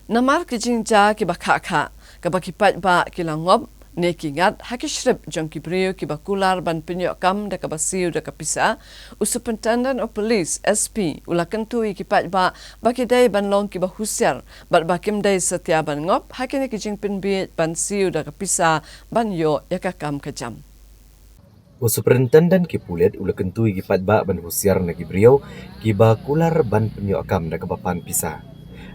Namar kijingja ki bakha ka bakipat ba kilangop nekingat hakishrip jong kibriyo ki bakular ban penyokam da kabasiu da kapisa Superintendent of Police SP ulakentu ikipat ba bakidai ban long ki bahusyar bat bakim dai setia ban ngop hakini kijing pinbi ban siu da kapisa ban yo yakakam kejam. Superintendent ki pulet ulakentu ikipat ba ban husyar na kibriyo ki bakular ban penyokam da kabapan pisa.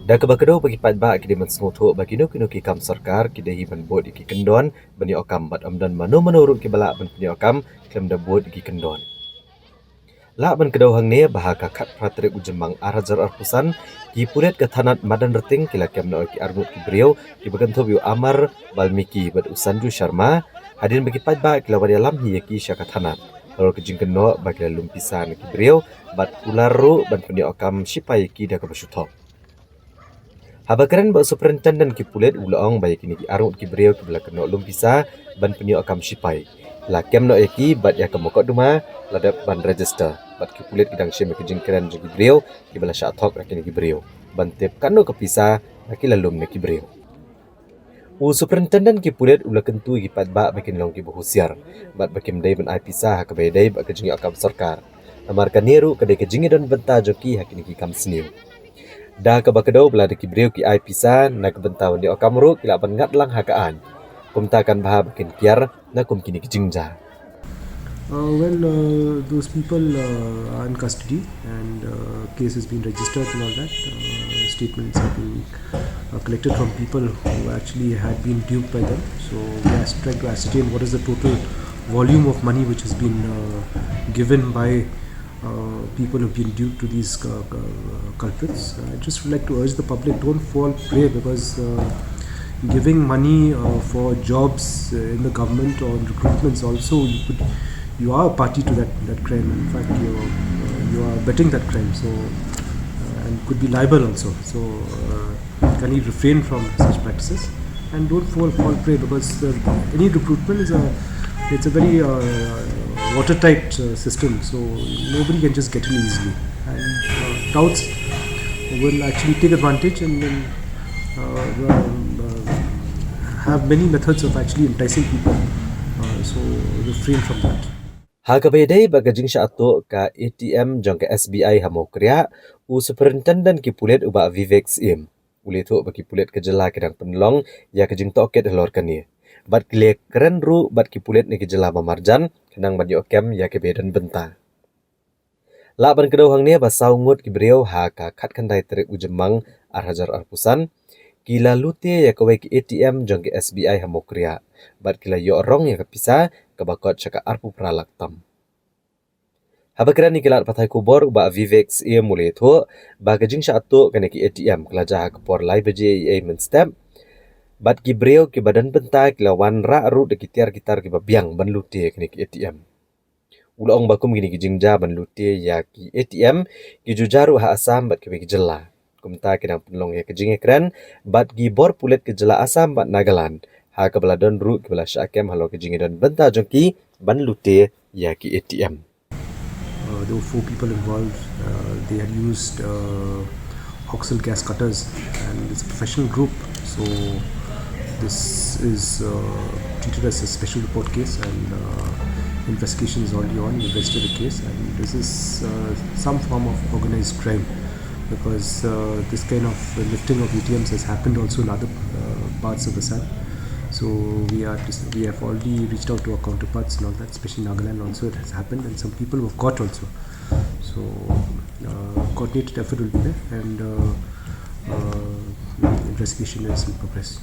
Da kabakado bagi padba ki demen sengoto bagi no ki kam sarkar ki dehi ban bod ki kendon bani okam bat amdan mano menurut ki balak ban peni okam klem da bod ki kendon. La ban kedau hang ne bahaka kat pratrik ujemang arajar arpusan ki pulet ke tanat madan reting ki lakem no ki argut ki beriau ki baganto biu Amar Balmiki bat Usanju Sharma hadin bagi padba ki lawan alam hi ki syaka tanat. Lalu ke jingkeno bagi lumpisan ki beriau bat ularu ban peni okam sipai ki da kabasutok. Habakaran ba Superintendent ki pulet ulaong baik ini ki arut ki beriau ki bela kena lumpisa ban penio akam sipai. La kem no eki bat ya kemokot duma ladap ban register bat ki pulet kidang syem ki jingkeren ki beriau ki bela syatok rakini ki beriau. Ban tep kano kepisa laki lalum ne ki beriau. Superintendent ki pulet ula kentu ki patba bakin long ki behusiar bat bakim dai ban ai pisah ka dai ba kejingi akam sarkar. Amar kaneru kadai kejingi don benta joki hakini ki kam seniu. Da kabakado belada ki beriau ki ai pisa na kebentau di okamru kila ban ngat lang hakaan. Kumtakan bahab kin kiar na kum kini kijingja. Those people are in custody and case has been registered and all that. Statements have been collected from people who actually had been duped by them. So we are trying to ascertain what is the total volume of money which has been given by people who have been due to these culprits. I just would like to urge the public, don't fall prey because giving money for jobs in the government or recruitments also you are a party to that crime. In fact, you are abetting that crime, so and could be liable also. So can you refrain from such practices and don't fall prey because any recruitment is a very watertight system, so nobody can just get in easily, and touts will actually take advantage and then have many methods of actually enticing people, so refrain from that. Hakabedai bagajing syato ka ATM jong ka SBI hamokria Superintendent ki pulet uba Vivek Sim ule tu bagi pulet kejela kedang penlong ya kejing toket halor kani. Bat kile keren ru bat ki pulet ni kejela mamarjan kenang bani okem ya ke bedan benta. La ban kedau hang ne basau ngut ki beriau ha ka khat kandai terik ujemang arhajar arpusan kila lute ya kawai ki ATM jong ki SBI hamokria bat kila yo orong ya kapisa kabakot syaka arpu pralak tam. Habakran ni kilat patai kubor ba Vivek ia mulai tu bagajing syato kena ki ATM kelajah kepor lai BJA men step bat ki beriau ki badan bentai lawan ra ru de kitar ki babiang ban lute kena ki ATM. Ulong bakum gini ki jingja ban lute ya ki ATM ki jujaru ha asam bat ki jela. Kumta kena penlong ya ki jingekran bat ki bor pulet ki jela asam bat Nagaland. Ha ka beladon ru ki bela syakem halo ki jingedon benta jongki ban lute ya ki ATM. There were 4 people involved. They had used oxal gas cutters, and it's a professional group. So this is treated as a special report case, and investigation is already on. We registered the case, and this is some form of organized crime because this kind of lifting of ATMs has happened also in other parts of the Assam. So we have already reached out to our counterparts and all that, especially Nagaland also it has happened, and some people were caught also. So coordinated effort will be there, and investigation is in progress.